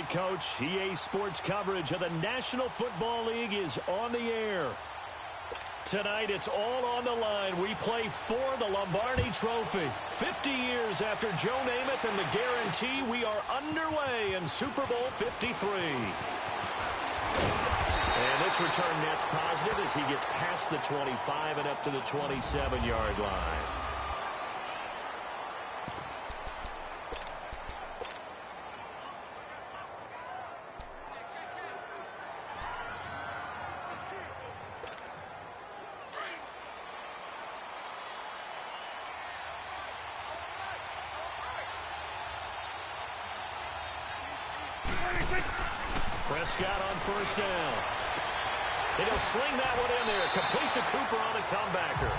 right, Coach. EA Sports coverage of the National Football League is on the air. Tonight, it's all on the line. We play for the Lombardi Trophy. 50 years after Joe Namath and the guarantee, we are underway in Super Bowl 53. And this return net's positive as he gets past the 25 and up to the 27-yard line. Prescott on first down. And he'll sling that one in there. Complete to Cooper on the comebacker.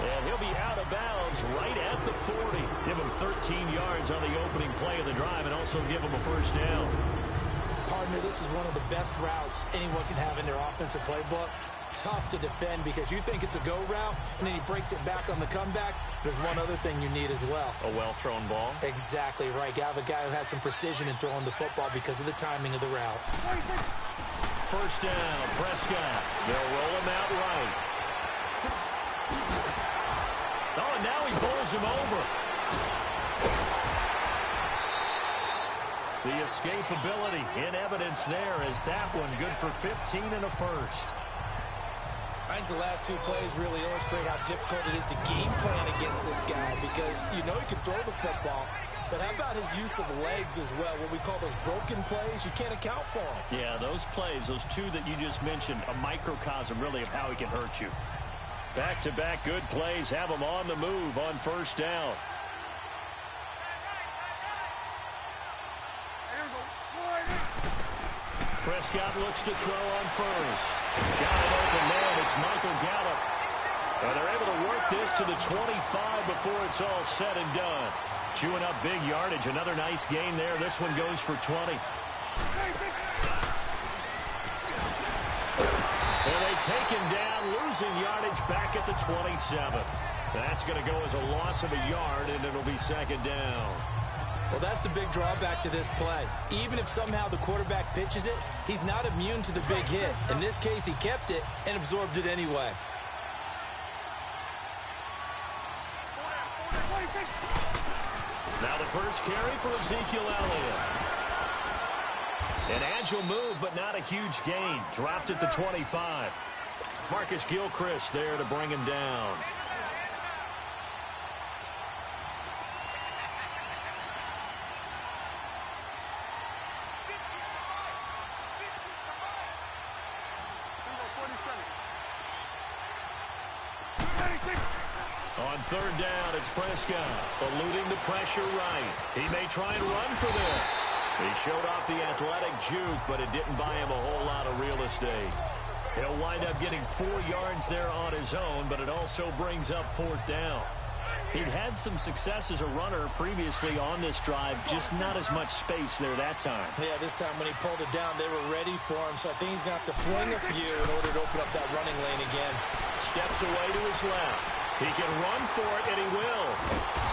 And he'll be out of bounds right at the 40. Give him 13 yards on the opening play of the drive and also give him a first down. Partner, this is one of the best routes anyone can have in their offensive playbook. Tough to defend because you think it's a go route, and then he breaks it back on the comeback. There's one other thing you need as well. A well-thrown ball? Exactly right. You have a guy who has some precision in throwing the football because of the timing of the route. First down, Prescott. They'll roll him out right. Oh, and now he bowls him over. The escapability in evidence there is that one good for 15 and a first. I think the last two plays really illustrate how difficult it is to game plan against this guy because you know he can throw the football, but how about his use of legs as well? What we call those broken plays, you can't account for them. Yeah, those plays, those two that you just mentioned, a microcosm really of how he can hurt you. Back-to-back good plays have him on the move on first down. Prescott looks to throw on first. Got it open man. It's Michael Gallup. And they're able to work this to the 25 before it's all said and done. Chewing up big yardage. Another nice gain there. This one goes for 20. And they take him down, losing yardage back at the 27. That's going to go as a loss of a yard, and it'll be second down. Well, that's the big drawback to this play. Even if somehow the quarterback pitches it, he's not immune to the big hit. In this case, he kept it and absorbed it anyway. Now the first carry for Ezekiel Elliott. An agile move, but not a huge gain. Dropped at the 25. Marcus Gilchrist there to bring him down. On third down, it's Prescott, eluding the pressure right. He may try and run for this. He showed off the athletic juke, but it didn't buy him a whole lot of real estate. He'll wind up getting 4 yards there on his own, but it also brings up fourth down. He'd had some success as a runner previously on this drive, just not as much space there that time. Yeah, this time when he pulled it down, they were ready for him, so I think he's going to have to fling a few in order to open up that running lane again. Steps away to his left. He can run for it, and he will.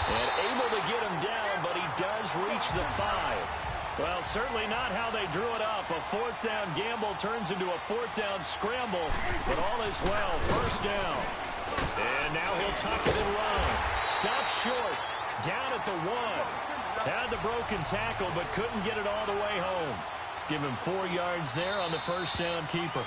And able to get him down, but he does reach the 5. Well, certainly not how they drew it up. A fourth down gamble turns into a fourth down scramble, but all is well. First down. And now he'll tuck it and run. Stops short. Down at the 1. Had the broken tackle, but couldn't get it all the way home. Give him 4 yards there on the first down keeper.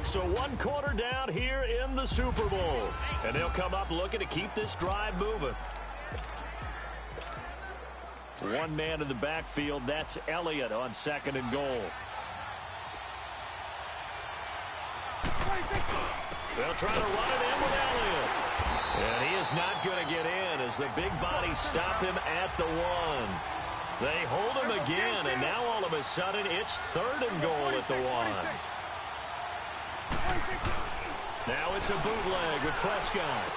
So 1 quarter down here in the Super Bowl. And they'll come up looking to keep this drive moving. One man in the backfield, that's Elliott on second and goal. They'll try to run it in with Elliott. And he is not going to get in as the big bodies stop him at the 1. They hold him again, and now all of a sudden it's third and goal at the 1. Now it's a bootleg with Prescott.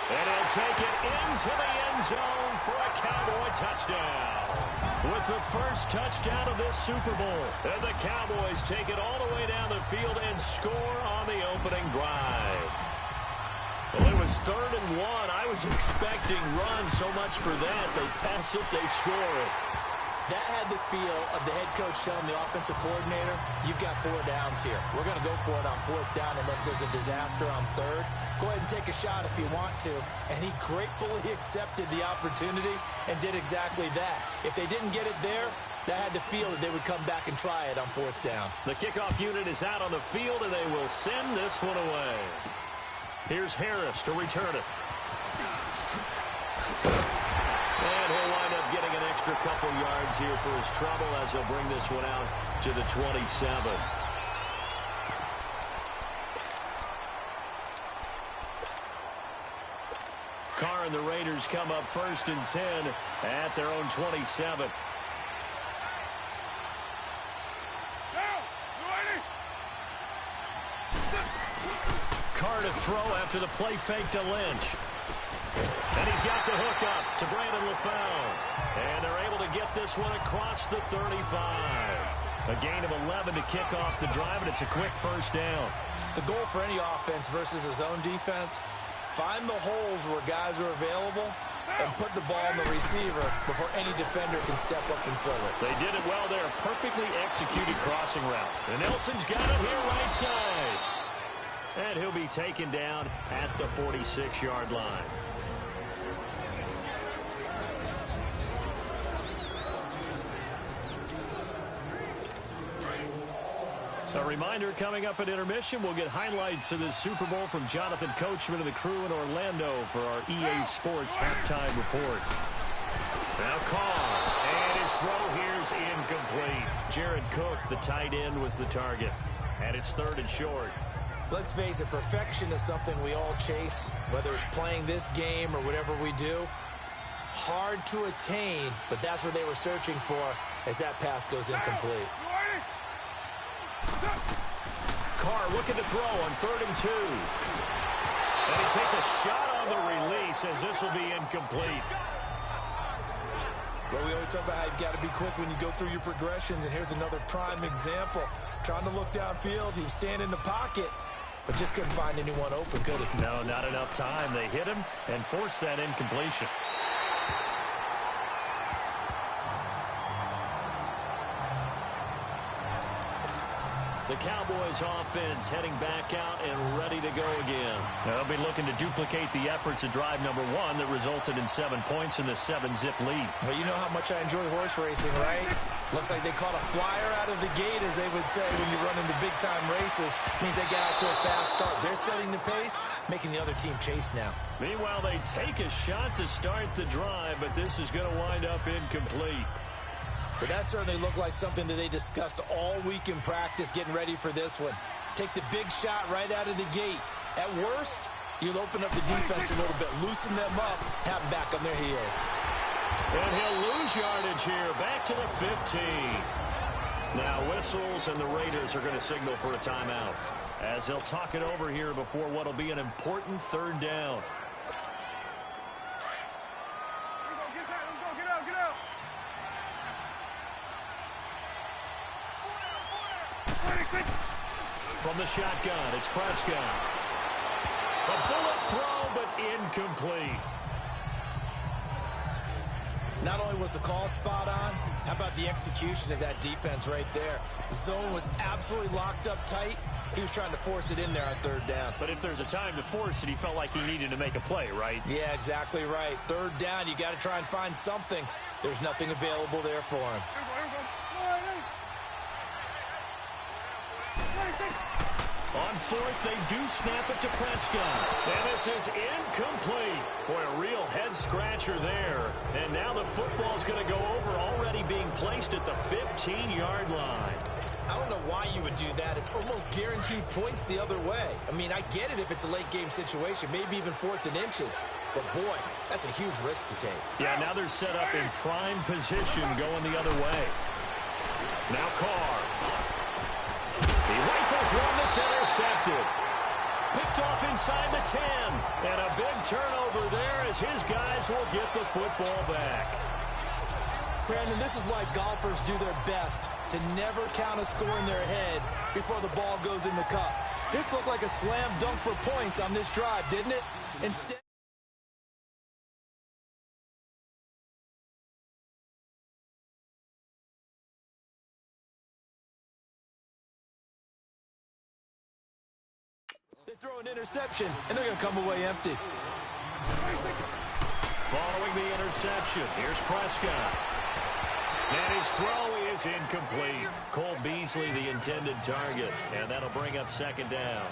And he'll take it into the end zone for a Cowboy touchdown. With the first touchdown of this Super Bowl. And the Cowboys take it all the way down the field and score on the opening drive. Well, it was 3rd and 1. I was expecting runs. So much for that. They pass it, they score it. That had the feel of the head coach telling the offensive coordinator, you've got 4 downs here. We're going to go for it on 4th down unless there's a disaster on 3rd. Go ahead and take a shot if you want to. And he gratefully accepted the opportunity and did exactly that. If they didn't get it there, that had to feel that they would come back and try it on 4th down. The kickoff unit is out on the field, and they will send this one away. Here's Harris to return it. And he'll wind up getting an extra couple yards here for his trouble as he'll bring this one out to the 27. Carr and the Raiders come up 1st and 10 at their own 27. Carr to throw after the play fake to Lynch. And he's got the hook up to Brandon LaFell. And they're able to get this one across the 35. A gain of 11 to kick off the drive, and it's a quick 1st down. The goal for any offense versus his own defense, find the holes where guys are available and put the ball in the receiver before any defender can step up and fill it. They did it well there. Perfectly executed crossing route. And Nelson's got it here right side. And he'll be taken down at the 46-yard line. A reminder, coming up at intermission, we'll get highlights of this Super Bowl from Jonathan Coachman and the crew in Orlando for our EA Sports halftime report. Now Carr, and his throw here's incomplete. Jared Cook, the tight end, was the target. And it's 3rd and short. Let's face it, perfection is something we all chase, whether it's playing this game or whatever we do. Hard to attain, but that's what they were searching for as that pass goes incomplete. Carr looking to throw on 3rd and 2. And he takes a shot on the release as this will be incomplete. Well, we always talk about how you've got to be quick when you go through your progressions, and here's another prime example. Trying to look downfield, he was standing in the pocket, but just couldn't find anyone open, could he? No, not enough time. They hit him and forced that incompletion. The Cowboys offense heading back out and ready to go again. They'll be looking to duplicate the efforts of drive number 1 that resulted in 7 points in the 7-zip lead. Well, you know how much I enjoy horse racing, right? Looks like they caught a flyer out of the gate, as they would say, when you run into big-time races. Means they get out to a fast start. They're setting the pace, making the other team chase now. Meanwhile, they take a shot to start the drive, but this is going to wind up incomplete. But that certainly looked like something that they discussed all week in practice, getting ready for this one. Take the big shot right out of the gate. At worst, you'll open up the defense a little bit, loosen them up, have them back on their heels. And he'll lose yardage here, back to the 15. Now whistles, and the Raiders are going to signal for a timeout as they'll talk it over here before what will be an important 3rd down. From the shotgun, it's Prescott. A bullet throw, but incomplete. Not only was the call spot on, how about the execution of that defense right there? The zone was absolutely locked up tight. He was trying to force it in there on 3rd down. But if there's a time to force it, he felt like he needed to make a play, right? Yeah, exactly right. 3rd down, you got to try and find something. There's nothing available there for him. On 4th, they do snap it to Prescott. And this is incomplete. Boy, a real head-scratcher there. And now the football's going to go over, already being placed at the 15-yard line. I don't know why you would do that. It's almost guaranteed points the other way. I mean, I get it if it's a late-game situation, maybe even 4th and inches. But, boy, that's a huge risk to take. Yeah, now they're set up in prime position going the other way. Now Carr. He rifles one that's intercepted. Picked off inside the 10. And a big turnover there as his guys will get the football back. Brandon, this is why golfers do their best to never count a score in their head before the ball goes in the cup. This looked like a slam dunk for points on this drive, didn't it? Instead... They throw an interception, and they're going to come away empty. Following the interception, here's Prescott. And his throw is incomplete. Cole Beasley, the intended target, and that'll bring up second down.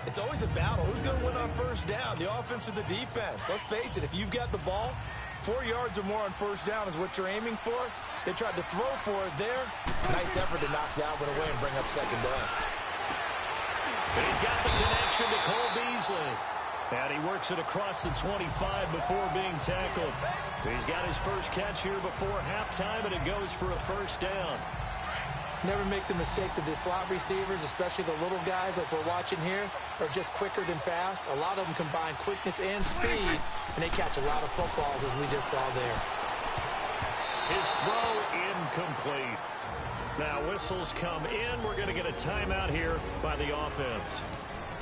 It's always a battle. Who's going to win on first down, the offense or the defense? Let's face it, if you've got the ball, 4 yards or more on first down is what you're aiming for. They tried to throw for it there. Nice effort to knock that one away and bring up second down. He's got the connection to Cole Beasley. And he works it across the 25 before being tackled. He's got his first catch here before halftime, and it goes for a first down. Never make the mistake that the slot receivers, especially the little guys like we're watching here, are just quicker than fast. A lot of them combine quickness and speed, and they catch a lot of footballs, as we just saw there. His throw incomplete. Now whistles come in. We're going to get a timeout here by the offense,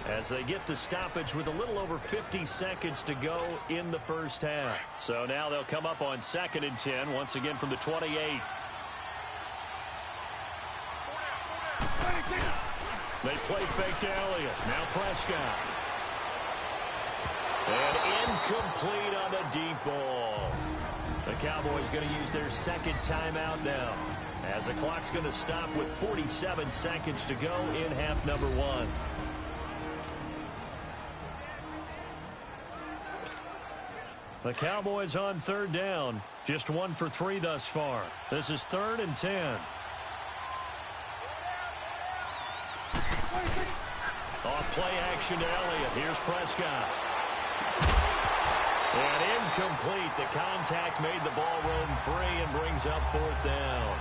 as they get the stoppage with a little over 50 seconds to go in the first half. So now they'll come up on 2nd and 10, once again from the 28. They play fake to Elliott. Now Prescott. And incomplete on the deep ball. The Cowboys going to use their second timeout now, as the clock's going to stop with 47 seconds to go in half number 1. The Cowboys on 3rd down. Just 1 for 3 thus far. This is 3rd and 10. Off play action to Elliott. Here's Prescott. And incomplete. The contact made the ball roam free and brings up 4th down.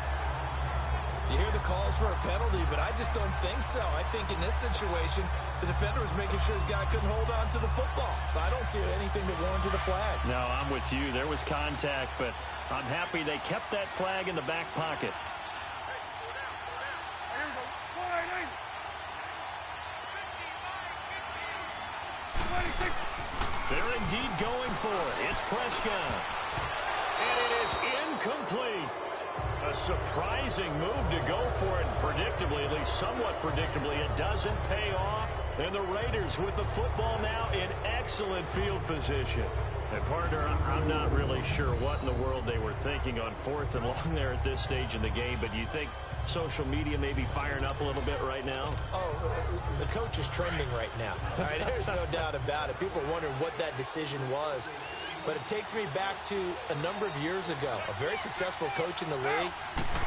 You hear the calls for a penalty, but I just don't think so. I think in this situation, the defender was making sure his guy couldn't hold on to the football. So I don't see anything that warranted a flag. No, I'm with you. There was contact, but I'm happy they kept that flag in the back pocket. They're indeed going for it. It's Prescott. And it is incomplete. A surprising move to go for it. Predictably, at least somewhat predictably, it doesn't pay off. And the Raiders with the football now in excellent field position. And partner, I'm not really sure what in the world they were thinking on 4th and long there at this stage in the game. But you think social media may be firing up a little bit right now? Oh, the coach is trending right now. All right, there's no doubt about it. People are wondering what that decision was. But it takes me back to a number of years ago. A very successful coach in the league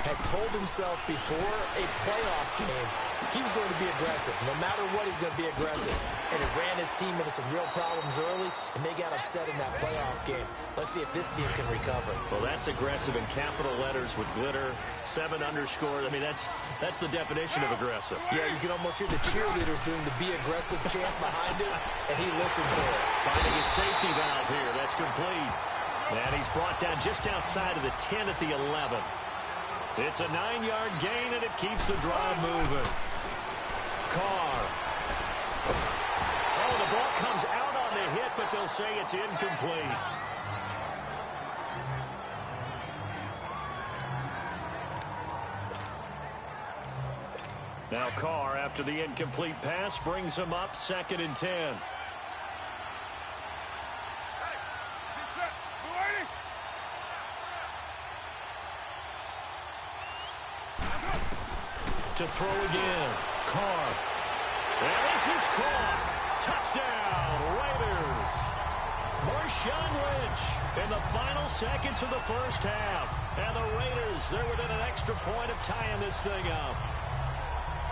had told himself before a playoff game he was going to be aggressive. No matter what, he's going to be aggressive. And it ran his team into some real problems early, and they got upset in that playoff game. Let's see if this team can recover. Well, that's aggressive in capital letters with glitter, 7 underscore. I mean, that's the definition of aggressive. Yeah, you can almost hear the cheerleaders doing the be aggressive chant behind him, and he listens to it. Finding his safety valve here. That's complete. And he's brought down just outside of the 10 at the 11. It's a 9-yard gain, and it keeps the drive moving. Carr. Oh, the ball comes out on the hit, but they'll say it's incomplete. Now Carr, after the incomplete pass, brings him up 2nd and 10. To throw again. Carr. And this is caught. Touchdown, Raiders. Marshawn Lynch in the final seconds of the first half. And the Raiders, they're within an extra point of tying this thing up.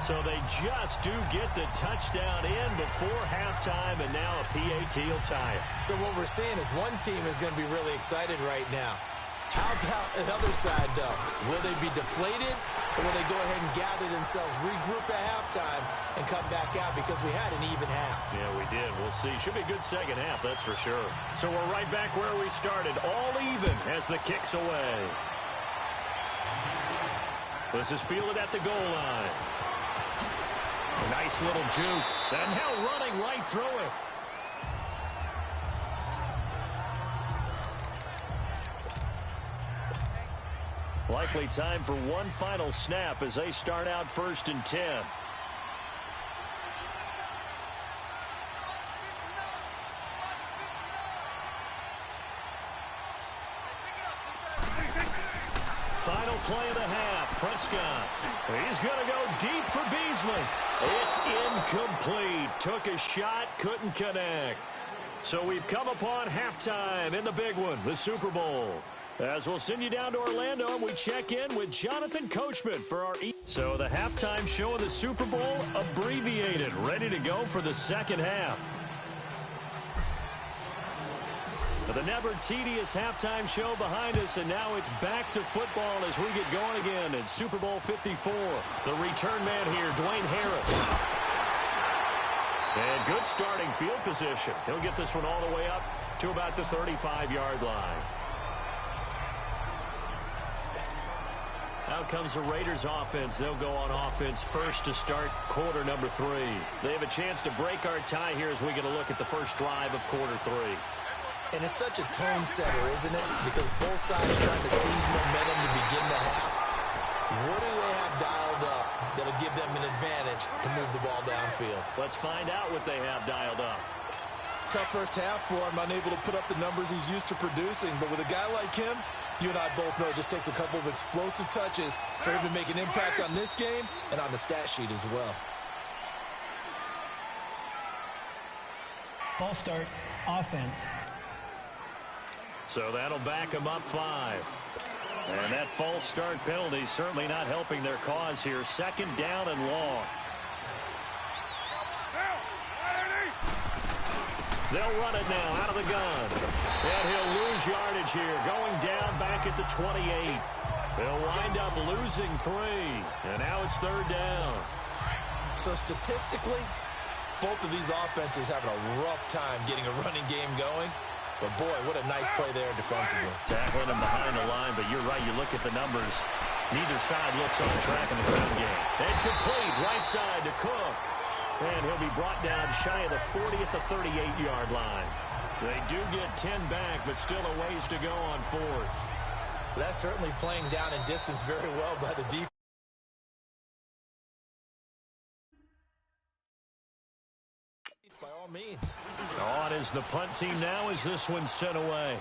So they just do get the touchdown in before halftime, and now a PAT will tie it. So what we're seeing is one team is going to be really excited right now. How about the other side, though? Will they be deflated, or will they go ahead and gather themselves, regroup at halftime, and come back out because we had an even half? Yeah, we did. We'll see. Should be a good second half, that's for sure. So we're right back where we started, all even as the kick's away. This is fielded at the goal line. Nice Nice little juke. And now running right through it. Likely time for one final snap as they start out 1st and 10. Final play of the half. Prescott. He's going to go deep for Beasley. It's incomplete. Took a shot, couldn't connect. So we've come upon halftime in the big one, the Super Bowl. As we'll send you down to Orlando, and we check in with Jonathan Coachman for our... So the halftime show of the Super Bowl, abbreviated, ready to go for the second half. The never tedious halftime show behind us, and now it's back to football as we get going again in Super Bowl 54. The return man here, Dwayne Harris. And good starting field position. He'll get this one all the way up to about the 35-yard line. Out comes the Raiders offense. They'll go on offense first to start quarter number 3. They have a chance to break our tie here as we get a look at the first drive of quarter 3. And it's such a tone setter, isn't it? Because both sides are trying to seize momentum to begin the half. What do they have dialed up that'll give them an advantage to move the ball downfield? Let's find out what they have dialed up. Tough first half for him, unable to put up the numbers he's used to producing. But with a guy like him, you and I both know it just takes a couple of explosive touches for him to make an impact on this game and on the stat sheet as well. False start, offense. So that'll back them up 5. And that false start penalty certainly not helping their cause here. 2nd down and long. They'll run it now out of the gun. And he'll lose yardage here. Going down back at the 28. They'll wind up losing 3. And now it's 3rd down. So statistically, both of these offenses having a rough time getting a running game going. But, boy, what a nice play there defensively. Tackling him behind the line, but you're right. You look at the numbers. Neither side looks on track in the ground game. And complete right side to Cook. And he'll be brought down shy of the 40 at the 38-yard line. They do get 10 back, but still a ways to go on 4th. That's certainly playing down in distance very well by the defense. By all means. On is the punt team now as this one's sent away.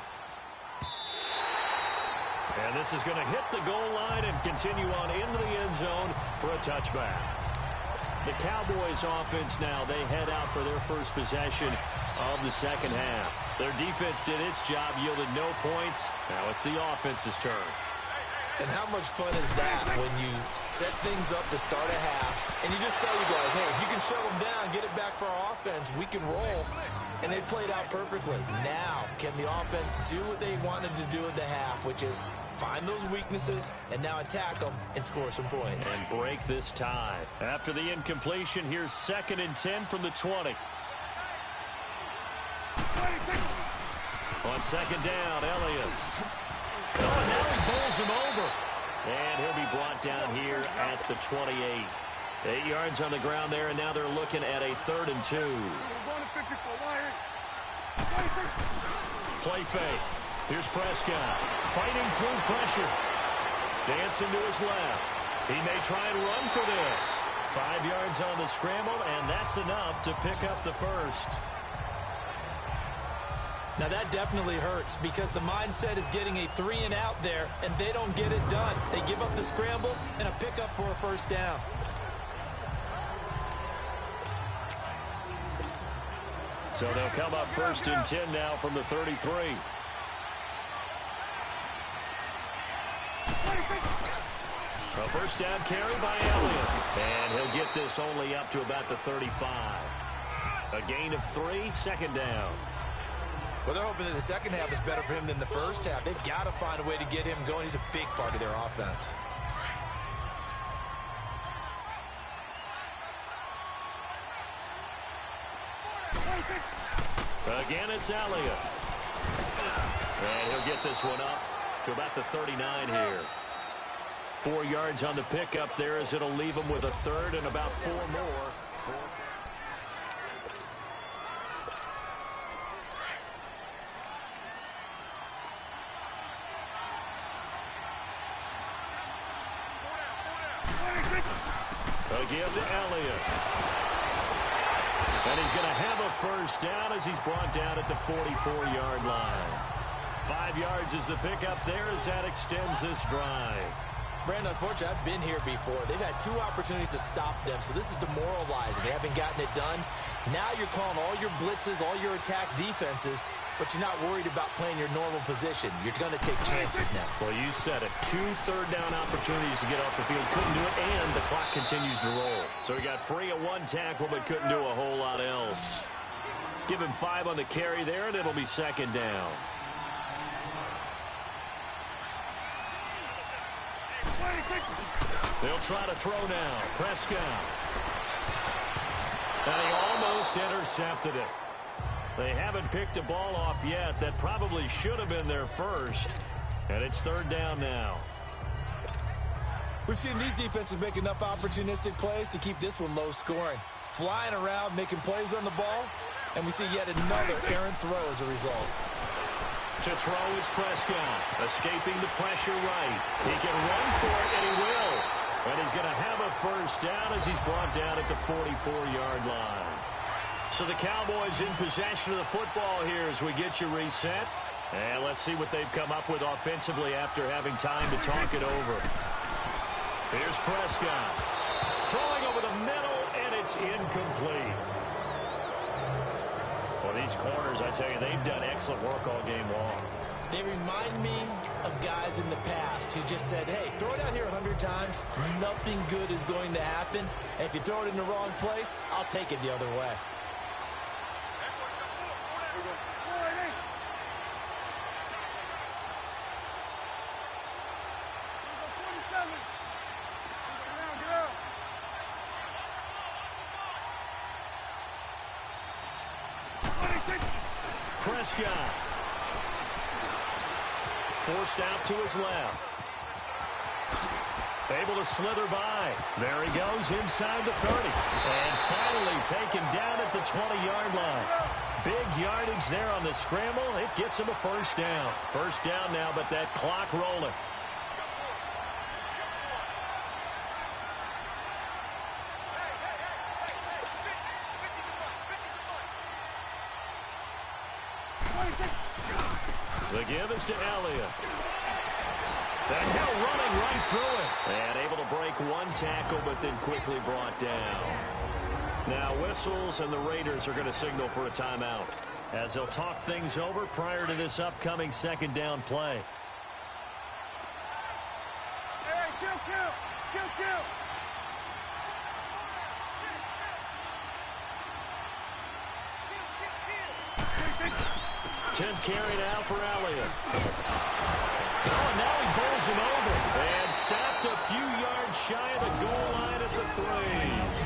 And this is going to hit the goal line and continue on into the end zone for a touchback. The Cowboys offense now, they head out for their first possession of the second half. Their defense did its job, yielded no points. Now it's the offense's turn. And how much fun is that when you set things up to start a half and you just tell you guys, hey, if you can shut them down, get it back for our offense, we can roll. And they played out perfectly. Now, can the offense do what they wanted to do at the half, which is find those weaknesses and now attack them and score some points. And break this tie. After the incompletion, here's 2nd and 10 from the 20. On 2nd down, Elliott. Oh, and now he bowls him over. And he'll be brought down here at the 28. 8 yards on the ground there, and now they're looking at a 3rd and 2. Play fake. Here's Prescott fighting through pressure. Dancing to his left. He may try and run for this. 5 yards on the scramble, and that's enough to pick up the first. Now that definitely hurts because the mindset is getting a 3 and out there, and they don't get it done. They give up the scramble and a pickup for a first down. So they'll come up 1st and 10 now from the 33. A first down carry by Elliott. And he'll get this only up to about the 35. A gain of 3, 2nd down. Well, they're hoping that the second half is better for him than the first half. They've got to find a way to get him going. He's a big part of their offense. Again, it's Elliott. And he'll get this one up to about the 39 here. 4 yards on the pickup there as it'll leave him with a 3rd and about 4 more They'll give to Elliott. And he's going to have a first down as he's brought down at the 44-yard line. 5 yards is the pickup there as that extends this drive. Brandon, unfortunately, I've been here before. They've had 2 opportunities to stop them, so this is demoralizing. They haven't gotten it done. Now you're calling all your blitzes, all your attack defenses, but you're not worried about playing your normal position. You're going to take chances now. Well, you said it. 2 third-down opportunities to get off the field. Couldn't do it, and the clock continues to roll. So he got free of 1 tackle, but couldn't do a whole lot else. Give him 5 on the carry there, and it'll be second down. They'll try to throw now. Prescott. And he almost intercepted it. They haven't picked a ball off yet. That probably should have been their first. And it's third down now. We've seen these defenses make enough opportunistic plays to keep this one low scoring. Flying around, making plays on the ball, and we see yet another errant throw as a result. To throw is Prescott, escaping the pressure right. He can run for it, and he will. And he's going to have a first down as he's brought down at the 44-yard line. So the Cowboys in possession of the football here as we get you reset. And let's see what they've come up with offensively after having time to talk it over. Here's Prescott. Throwing over the middle, and it's incomplete. Well, these corners, I tell you, they've done excellent work all game long. They remind me of guys in the past who just said, hey, throw it out here 100 times. Nothing good is going to happen. And if you throw it in the wrong place, I'll take it the other way. Prescott. Forced out to his left. Able to slither by. There he goes inside the 30. And finally taken down at the 20-yard line. Big yardage there on the scramble. It gets him a first down. First down now, but that clock rolling. The give is to Elliott. That hill running right through it. And able to break 1 tackle, but then quickly brought down. Now whistles, and the Raiders are going to signal for a timeout, as they'll talk things over prior to this upcoming second down play. Hey, kill. 10th carry now for Elliott. Oh, and now he bowls him over. And stopped a few yards shy of the goal line at the 3.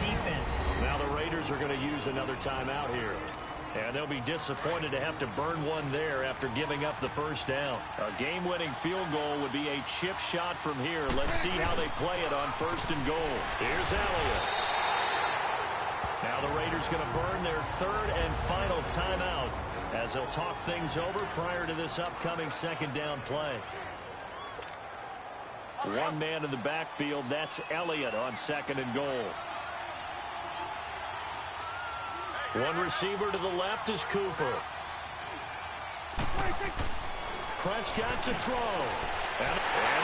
Defense. Now the Raiders are going to use another timeout here. And they'll be disappointed to have to burn one there after giving up the first down. A game-winning field goal would be a chip shot from here. Let's see how they play it on first and goal. Here's Elliott. Now the Raiders going to burn their 3rd and final timeout, as they'll talk things over prior to this upcoming second down play. 1 man in the backfield. That's Elliott on 2nd and goal. 1 receiver to the left is Cooper. Prescott to throw. And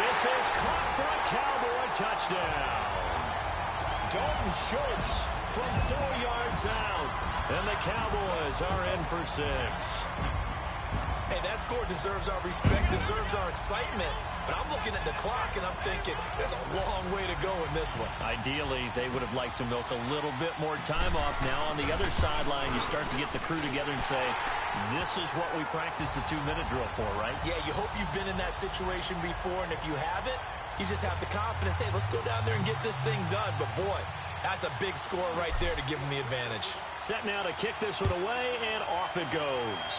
this is caught for a Cowboy touchdown. Dalton Schultz from 4 yards out. And the Cowboys are in for 6. Hey, that score deserves our respect, deserves our excitement. But I'm looking at the clock, and I'm thinking there's a long way to go in this one. Ideally, they would have liked to milk a little bit more time off. Now, on the other sideline, you start to get the crew together and say, this is what we practiced the 2-minute drill for, right? Yeah, you hope you've been in that situation before, and if you haven't, you just have the confidence, hey, let's go down there and get this thing done. But, boy, that's a big score right there to give them the advantage. Set now to kick this one away, and off it goes.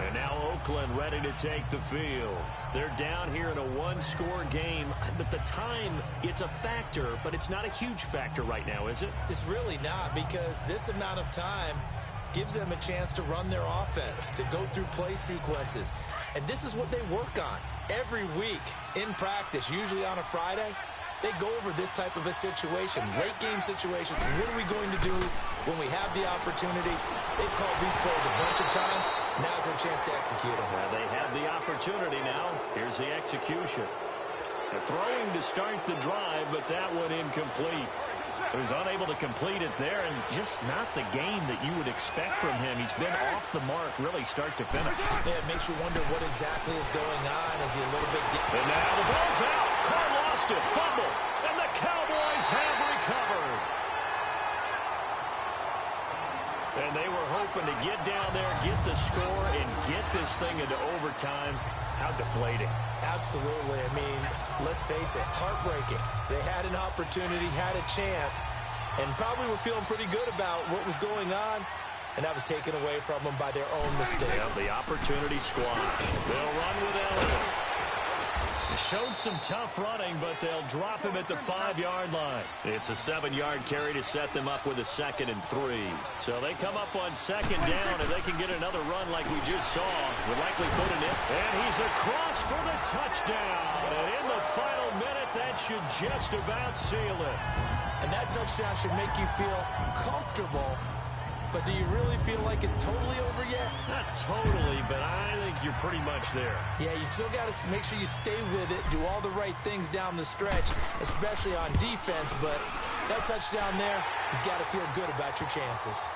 And now Oakland ready to take the field. They're down here in a one-score game, but the time, it's a factor, but it's not a huge factor right now, is it? It's really not, because this amount of time gives them a chance to run their offense, to go through play sequences. And this is what they work on every week in practice, usually on a Friday. They go over this type of a situation, late game situation. What are we going to do when we have the opportunity? They've called these plays a bunch of times. Now's their chance to execute them. Well, they have the opportunity now. Here's the execution. The throwing to start the drive, but that one incomplete. He was unable to complete it there, and just not the game that you would expect from him. He's been off the mark really start to finish. Yeah, it makes you wonder what exactly is going on. Is he a little bit deep? And now the ball's out. Carr lost it. Fumble. And the Cowboys have recovered. And they were hoping to get down there, get the score, and get this thing into overtime. How deflating. Absolutely. I mean, let's face it, heartbreaking. They had an opportunity, had a chance, and probably were feeling pretty good about what was going on, and that was taken away from them by their own mistake. Yeah, the opportunity squash. They'll run with Elliott. He showed some tough running, but they'll drop him at the 5-yard line. It's a 7-yard carry to set them up with a 2nd and 3. So they come up on 2nd down, and they can get another run like we just saw. Would likely put it in. And he's across for the touchdown. And in the final minute, that should just about seal it. And that touchdown should make you feel comfortable. But do you really feel like it's totally over yet? Not totally, but I think you're pretty much there. Yeah, you still got to make sure you stay with it, do all the right things down the stretch, especially on defense. But that touchdown there, you got to feel good about your chances.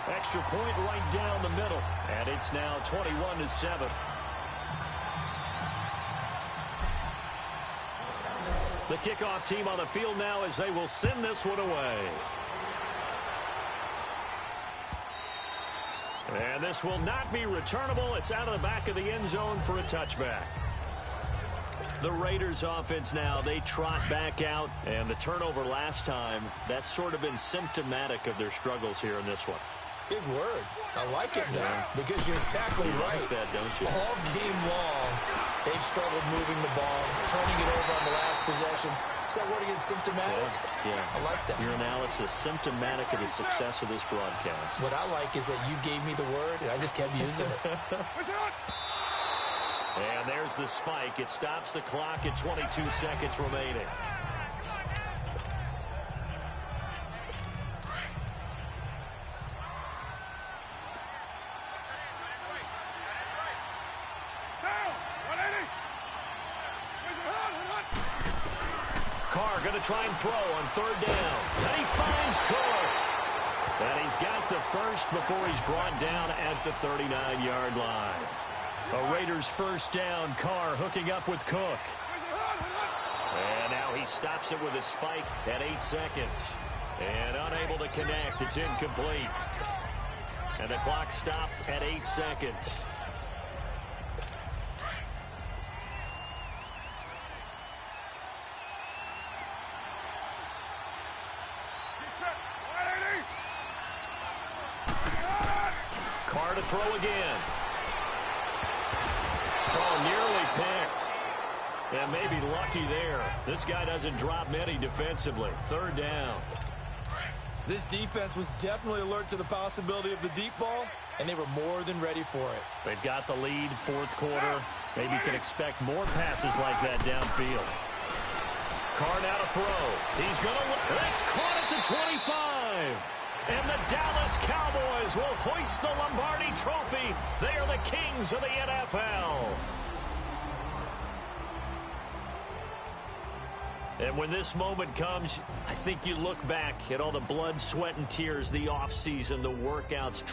Extra point right down the middle, and it's now 21-7. The kickoff team on the field now as they will send this one away. And this will not be returnable. It's out of the back of the end zone for a touchback. The Raiders offense now, they trot back out. And the turnover last time, that's sort of been symptomatic of their struggles here in this one. Big word. I like it now, because you're exactly right. Like that, don't you? All game long, they've struggled moving the ball, turning it over on the last possession. Is that word again, symptomatic? Yeah. I like that. Your analysis, symptomatic of the success of this broadcast. What I like is that you gave me the word, and I just kept using it. And there's the spike. It stops the clock at 22 seconds remaining. Carr going to try and throw on 3rd down. And he finds Cook. And he's got the first before he's brought down at the 39-yard line. A Raiders 1st down. Carr hooking up with Cook. And now he stops it with a spike at 8 seconds. And unable to connect. It's incomplete. And the clock stopped at 8 seconds. Carr to throw again. Oh, nearly picked. And maybe lucky there. This guy doesn't drop many defensively. 3rd down. This defense was definitely alert to the possibility of the deep ball, and they were more than ready for it. They've got the lead, 4th quarter. Maybe you can expect more passes like that downfield. Carr now to throw. He's going to... That's caught at the 25. And the Dallas Cowboys will hoist the Lombardi Trophy. They are the kings of the NFL. And when this moment comes, I think you look back at all the blood, sweat, and tears, the offseason, the workouts,